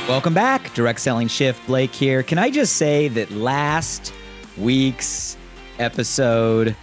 Welcome back. Direct Selling Shift. Blake here. Can I just say that last week's episode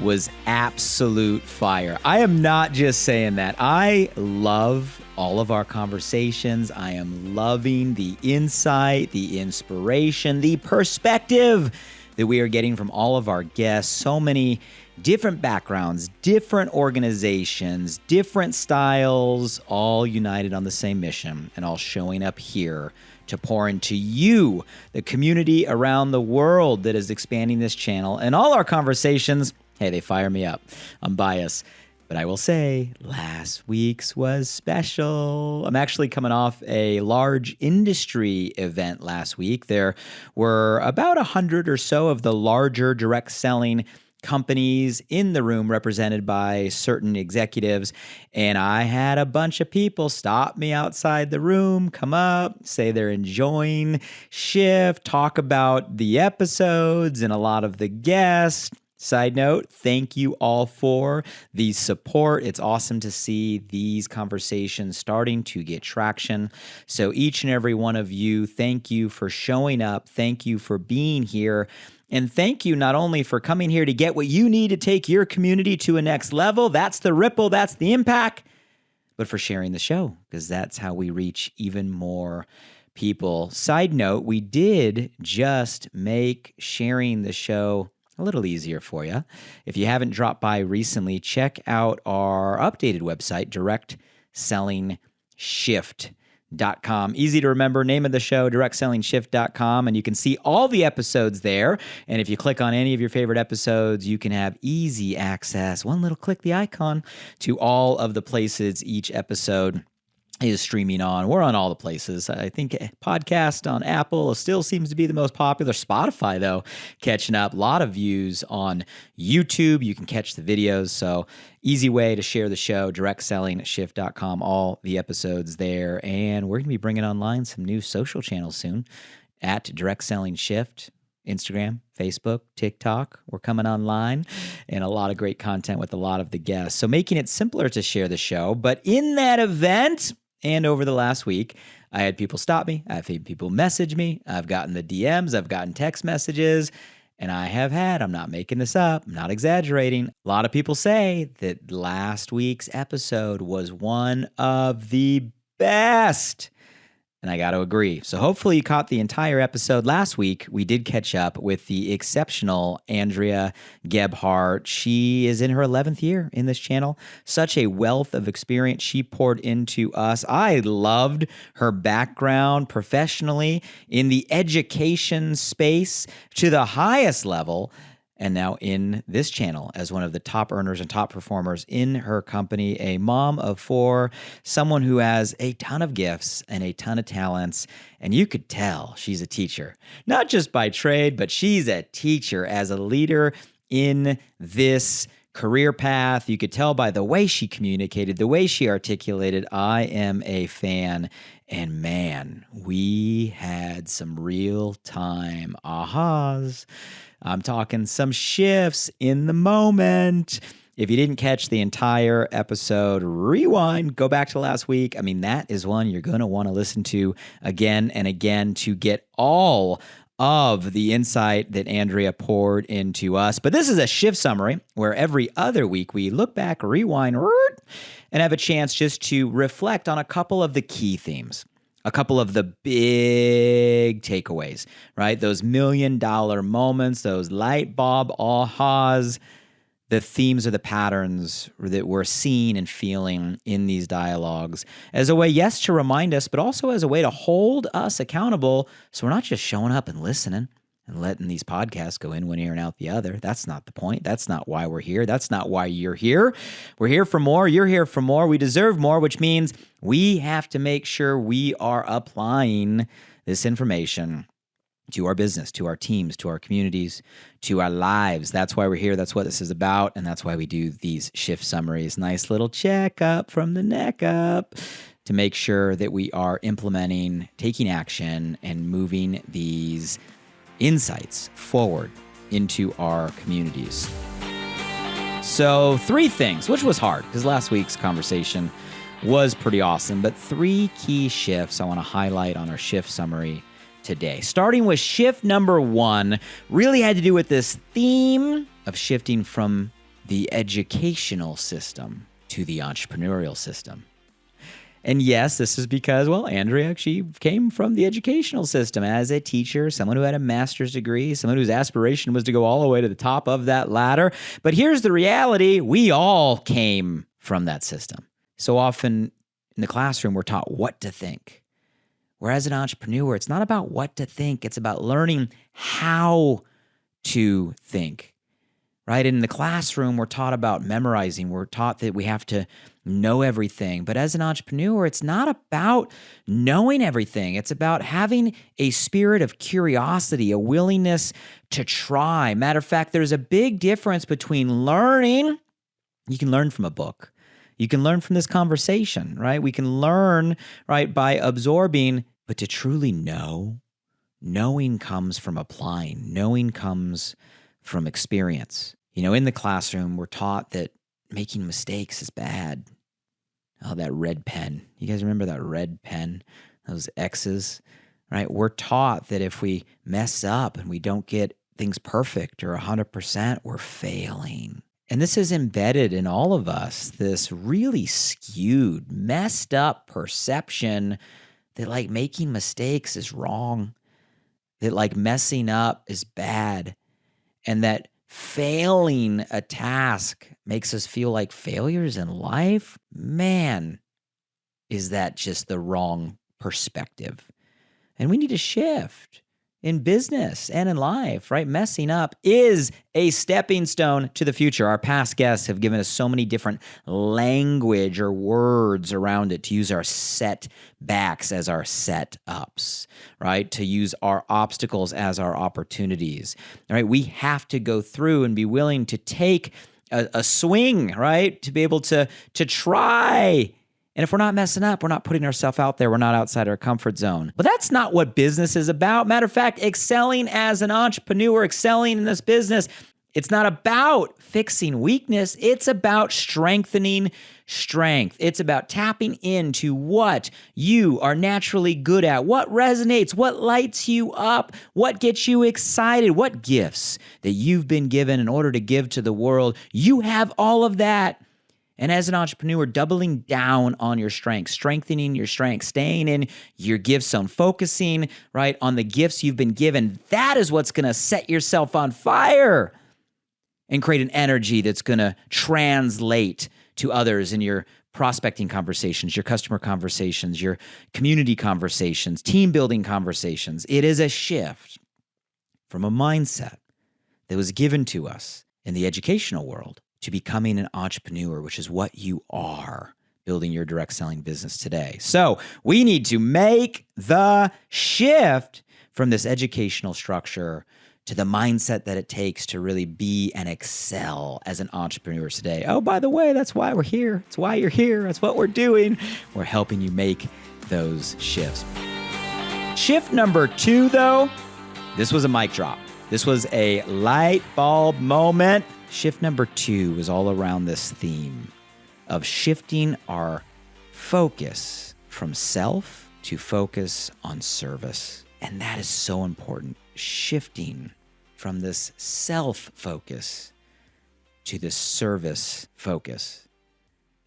was absolute fire. I am not just saying that. I love all of our conversations. I am loving the insight, the inspiration, the perspective that we are getting from all of our guests. So many different backgrounds, different organizations, different styles, all united on the same mission and all showing up here to pour into you, the community around the world that is expanding this channel. And all our conversations, hey, they fire me up. I'm biased. But I will say, last week's was special. I'm actually coming off a large industry event last week. There were about 100 or so of the larger direct selling companies in the room represented by certain executives. And I had a bunch of people stop me outside the room, come up, say they're enjoying Shift, talk about the episodes and a lot of the guests. Side note, thank you all for the support. It's awesome to see these conversations starting to get traction. So each and every one of you, thank you for showing up. Thank you for being here. And thank you not only for coming here to get what you need to take your community to a next level, that's the ripple, that's the impact, but for sharing the show, because that's how we reach even more people. Side note, we did just make sharing the show a little easier for you. If you haven't dropped by recently, check out our updated website, directsellingshift.com. Easy to remember, name of the show, directsellingshift.com, and you can see all the episodes there. And if you click on any of your favorite episodes, you can have easy access, one little click the icon, to all of the places each episode is streaming on. We're on all the places. I think podcast on Apple still seems to be the most popular. Spotify, though, catching up. A lot of views on YouTube. You can catch the videos. So easy way to share the show, directsellingshift.com, all the episodes there. And we're going to be bringing online some new social channels soon at Direct Selling Shift. Instagram, Facebook, TikTok. We're coming online, and a lot of great content with a lot of the guests. So making it simpler to share the show. But in that event, and over the last week, I had people stop me. I've had people message me. I've gotten the DMs. I've gotten text messages. And I have had, I'm not making this up, I'm not exaggerating, a lot of people say that last week's episode was one of the best. And I got to agree. So hopefully you caught the entire episode. Last week, we did catch up with the exceptional Andrea Gebhardt. She is in her 11th year in this channel. Such a wealth of experience she poured into us. I loved her background professionally in the education space to the highest level, and now in this channel as one of the top earners and top performers in her company, a mom of 4, someone who has a ton of gifts and a ton of talents, and you could tell she's a teacher, not just by trade, but she's a teacher as a leader in this career path. You could tell by the way she communicated, the way she articulated. I am a fan. And man, we had some real-time ahas. I'm talking some shifts in the moment. If you didn't catch the entire episode, rewind, go back to last week. I mean, that is one you're going to want to listen to again and again to get all of the insight that Andrea poured into us. But this is a shift summary where every other week we look back, rewind, and have a chance just to reflect on a couple of the key themes. A couple of the big takeaways, right? Those $1 million moments, those light bulb ahas, the themes or the patterns that we're seeing and feeling in these dialogues as a way, yes, to remind us, but also as a way to hold us accountable so we're not just showing up and listening and letting these podcasts go in one ear and out the other. That's not the point. That's not why we're here. That's not why you're here. We're here for more. You're here for more. We deserve more, which means we have to make sure we are applying this information to our business, to our teams, to our communities, to our lives. That's why we're here. That's what this is about. And that's why we do these shift summaries. Nice little checkup from the neck up to make sure that we are implementing, taking action, and moving these insights forward into our communities. So 3 things, which was hard because last week's conversation was pretty awesome. But 3 key shifts I want to highlight on our shift summary today. Starting with shift number 1, really had to do with this theme of shifting from the educational system to the entrepreneurial system. And yes, this is because, well, Andrea, she came from the educational system as a teacher, someone who had a master's degree, someone whose aspiration was to go all the way to the top of that ladder. But here's the reality. We all came from that system. So often in the classroom, we're taught what to think. Whereas an entrepreneur, it's not about what to think. It's about learning how to think. Right? In the classroom, we're taught about memorizing. We're taught that we have to know everything. But as an entrepreneur, it's not about knowing everything. It's about having a spirit of curiosity, a willingness to try. Matter of fact, there's a big difference between learning. You can learn from a book. You can learn from this conversation, right? We can learn, right, by absorbing, but to truly know, knowing comes from applying. Knowing comes from experience. You know, in the classroom, we're taught that making mistakes is bad. Oh, that red pen. You guys remember that red pen? Those X's, right? We're taught that if we mess up and we don't get things perfect or 100%, we're failing. And this is embedded in all of us, this really skewed, messed up perception that like making mistakes is wrong, that like messing up is bad, and that failing a task makes us feel like failures in life. Man, is that just the wrong perspective. And we need to shift in business and in life, right? Messing up is a stepping stone to the future. Our past guests have given us so many different language or words around it to use our setbacks as our setups, right? To use our obstacles as our opportunities, right? We have to go through and be willing to take a swing, right? To be able to try. And if we're not messing up, we're not putting ourselves out there. We're not outside our comfort zone. But that's not what business is about. Matter of fact, excelling as an entrepreneur, excelling in this business, it's not about fixing weakness. It's about strengthening strength. It's about tapping into what you are naturally good at, what resonates, what lights you up, what gets you excited, what gifts that you've been given in order to give to the world. You have all of that. And as an entrepreneur, doubling down on your strengths, strengthening your strengths, staying in your gift zone, focusing, right, on the gifts you've been given, that is what's going to set yourself on fire and create an energy that's going to translate to others in your prospecting conversations, your customer conversations, your community conversations, team building conversations. It is a shift from a mindset that was given to us in the educational world to becoming an entrepreneur, which is what you are, building your direct selling business today. So we need to make the shift from this educational structure to the mindset that it takes to really be and excel as an entrepreneur today. Oh, by the way, that's why we're here. It's why you're here. That's what we're doing. We're helping you make those shifts. Shift number 2, though, this was a mic drop. This was a light bulb moment. Shift number 2 is all around this theme of shifting our focus from self to focus on service. And that is so important. Shifting from this self-focus to this service focus.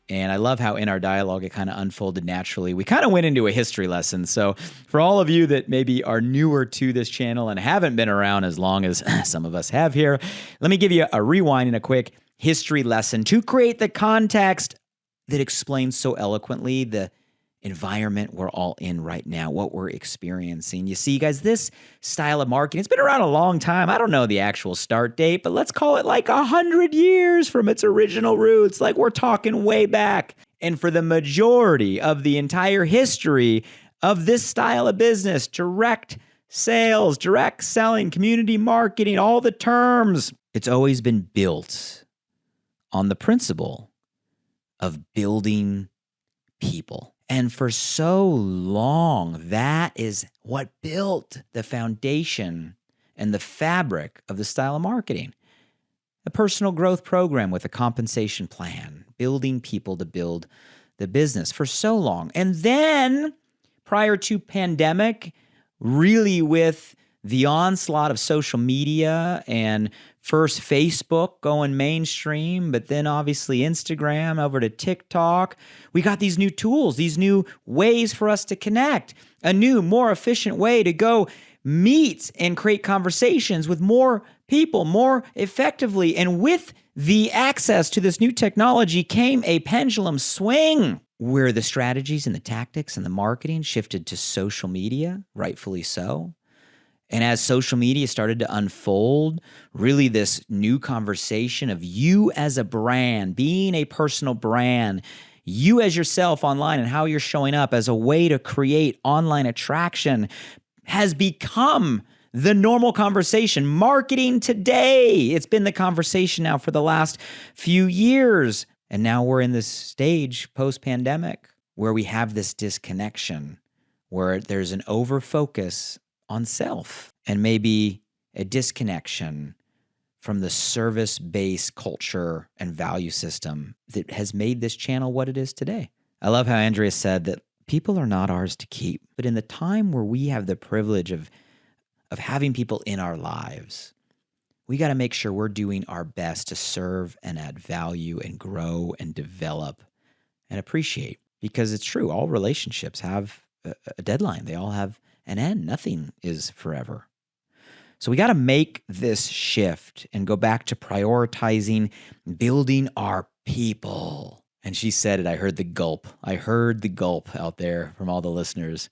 And I love how in our dialogue, it kind of unfolded naturally. We kind of went into a history lesson. So for all of you that maybe are newer to this channel and haven't been around as long as some of us have here, let me give you a rewind and a quick history lesson to create the context that explains so eloquently the environment we're all in right now, what we're experiencing. You see, guys, this style of marketing, it's been around a long time. I don't know the actual start date, but let's call it like 100 years from its original roots. Like we're talking way back. And for the majority of the entire history of this style of business, direct sales, direct selling, community marketing, all the terms, it's always been built on the principle of building people. And for so long, that is what built the foundation and the fabric of the style of marketing. A personal growth program with a compensation plan, building people to build the business for so long. And then prior to pandemic, really with the onslaught of social media and first Facebook going mainstream, but then obviously Instagram over to TikTok, we got these new tools, these new ways for us to connect, a new, more efficient way to go meet and create conversations with more people more effectively. And with the access to this new technology came a pendulum swing where the strategies and the tactics and the marketing shifted to social media, rightfully so. And as social media started to unfold, really this new conversation of you as a brand, being a personal brand, you as yourself online and how you're showing up as a way to create online attraction has become the normal conversation. Marketing today, it's been the conversation now for the last few years. And now we're in this stage post-pandemic where we have this disconnection, where there's an over-focus on self and maybe a disconnection from the service-based culture and value system that has made this channel what it is today. I love how Andrea said that people are not ours to keep, but in the time where we have the privilege of having people in our lives, we got to make sure we're doing our best to serve and add value and grow and develop and appreciate. Because it's true, all relationships have a deadline. They all have an end. Nothing is forever. So we got to make this shift and go back to prioritizing building our people. And she said it. I heard the gulp. I heard the gulp out there from all the listeners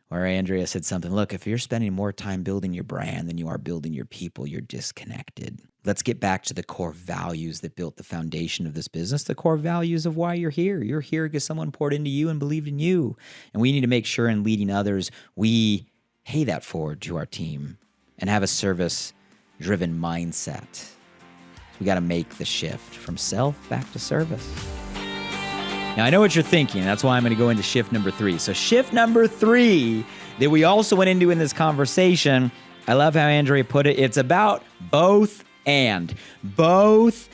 where Andrea said something. Look, if you're spending more time building your brand than you are building your people, you're disconnected. Let's get back to the core values that built the foundation of this business, the core values of why you're here. You're here because someone poured into you and believed in you. And we need to make sure in leading others, we pay that forward to our team and have a service-driven mindset. So we got to make the shift from self back to service. Now, I know what you're thinking. That's why I'm going to go into shift number 3. So shift number 3 that we also went into in this conversation, I love how Andrea put it. It's about both and. Both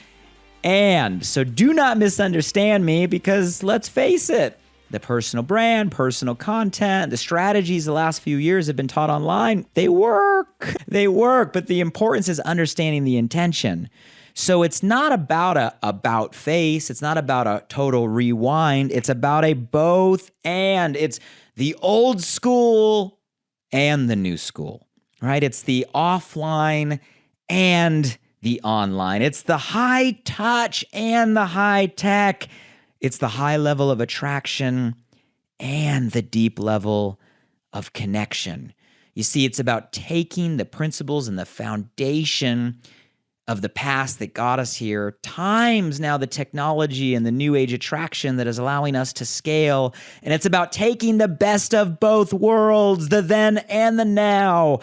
and. So do not misunderstand me, because let's face it, the personal brand, personal content, the strategies the last few years have been taught online, they work. They work, but the importance is understanding the intention. So it's not about a about face. It's not about a total rewind. It's about a both and. It's the old school and the new school, right? It's the offline and the online. It's the high touch and the high tech. It's the high level of attraction and the deep level of connection. You see, it's about taking the principles and the foundation of the past that got us here, times now the technology and the new age attraction that is allowing us to scale. And it's about taking the best of both worlds, the then and the now,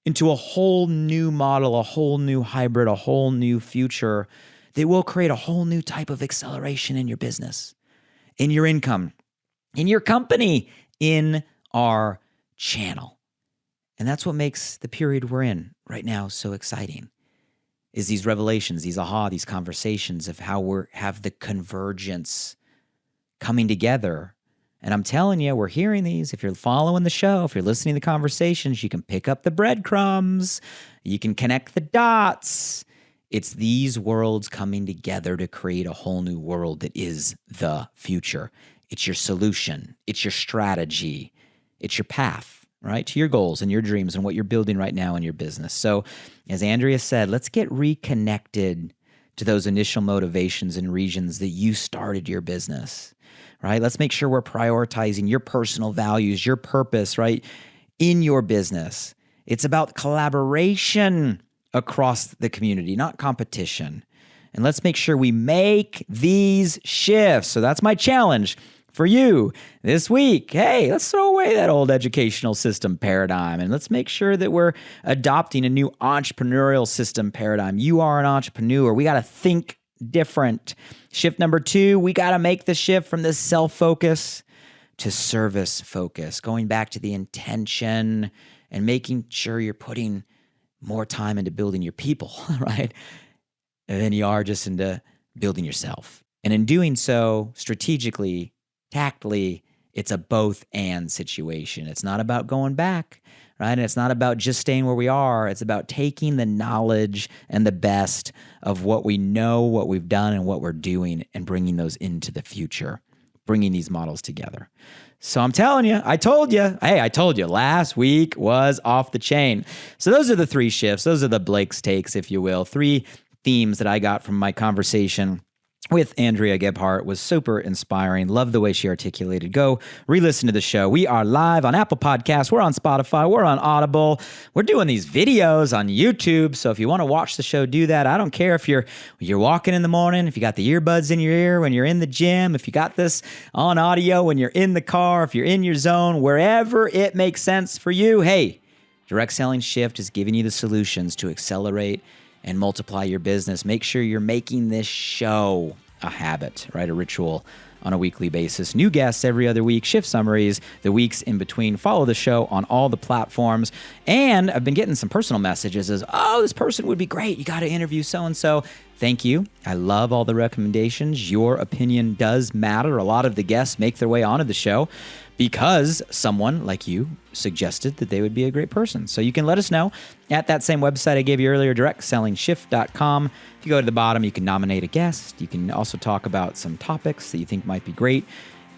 into a whole new model, a whole new hybrid, a whole new future that will create a whole new type of acceleration in your business, in your income, in your company, in our channel. And that's what makes the period we're in right now so exciting, is these revelations, these aha, these conversations of how we have the convergence coming together. And I'm telling you, we're hearing these. If you're following the show, if you're listening to the conversations, you can pick up the breadcrumbs. You can connect the dots. It's these worlds coming together to create a whole new world that is the future. It's your solution. It's your strategy. It's your path, right, to your goals and your dreams and what you're building right now in your business. So as Andrea said, let's get reconnected to those initial motivations and regions that you started your business, right? Let's make sure we're prioritizing your personal values, your purpose, right, in your business. It's about collaboration across the community, not competition. And let's make sure we make these shifts. So that's my challenge for you this week. Hey, let's throw away that old educational system paradigm and let's make sure that we're adopting a new entrepreneurial system paradigm. You are an entrepreneur. We got to think different. Shift number 2, we got to make the shift from this self-focus to service focus, going back to the intention and making sure you're putting more time into building your people, right? Than you are just into building yourself. And in doing so, strategically, tactly, it's a both and situation. It's not about going back, right? And it's not about just staying where we are. It's about taking the knowledge and the best of what we know, what we've done, and what we're doing, and bringing those into the future, bringing these models together. So I'm telling you, I told you, last week was off the chain. So those are the 3 shifts. Those are the Blake's takes, if you will. 3 themes that I got from my conversation with Andrea Gebhardt. Was super inspiring. Love the way she articulated. Go re-listen to the show. We are live on Apple Podcasts. We're on Spotify. We're on Audible. We're doing these videos on YouTube. So if you want to watch the show, do that. I don't care if you're walking in the morning, if you got the earbuds in your ear when you're in the gym, if you got this on audio when you're in the car, if you're in your zone, wherever it makes sense for you. Hey, Direct Selling Shift is giving you the solutions to accelerate and multiply your business. Make sure you're making this show a habit, right? A ritual on a weekly basis. New guests every other week, shift summaries the weeks in between. Follow the show on all the platforms. And I've been getting some personal messages as, oh, this person would be great. You got to interview so-and-so. Thank you. I love all the recommendations. Your opinion does matter. A lot of the guests make their way onto the show because someone like you suggested that they would be a great person. So you can let us know at that same website I gave you earlier, directsellingshift.com. If you go to the bottom, you can nominate a guest. You can also talk about some topics that you think might be great.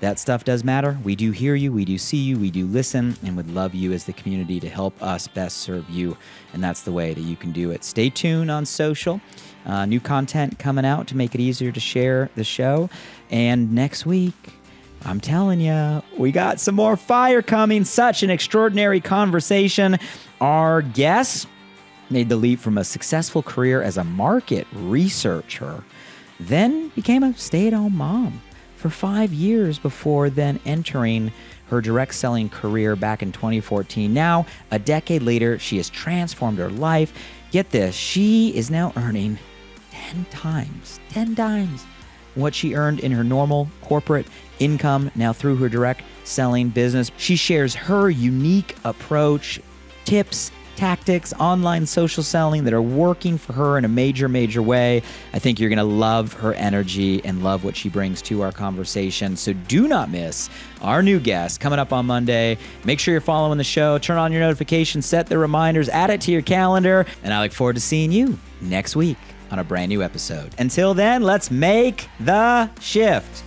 That stuff does matter. We do hear you. We do see you. We do listen, and would love you as the community to help us best serve you. And that's the way that you can do it. Stay tuned on social. New content coming out to make it easier to share the show. And next week, I'm telling you, we got some more fire coming. Such an extraordinary conversation. Our guest made the leap from a successful career as a market researcher, then became a stay-at-home mom for 5 years before then entering her direct selling career back in 2014. Now, a decade later, she has transformed her life. Get this, she is now earning 10 times what she earned in her normal corporate income now through her direct selling business. She shares her unique approach, tips, tactics, online social selling that are working for her in a major way. I think you're going to love her energy and love what she brings to our conversation. So do not miss our new guest coming up on Monday. Make sure you're following the show. Turn on your notifications, set the reminders, add it to your calendar, and I look forward to seeing you next week on a brand new episode. Until then, let's make the shift.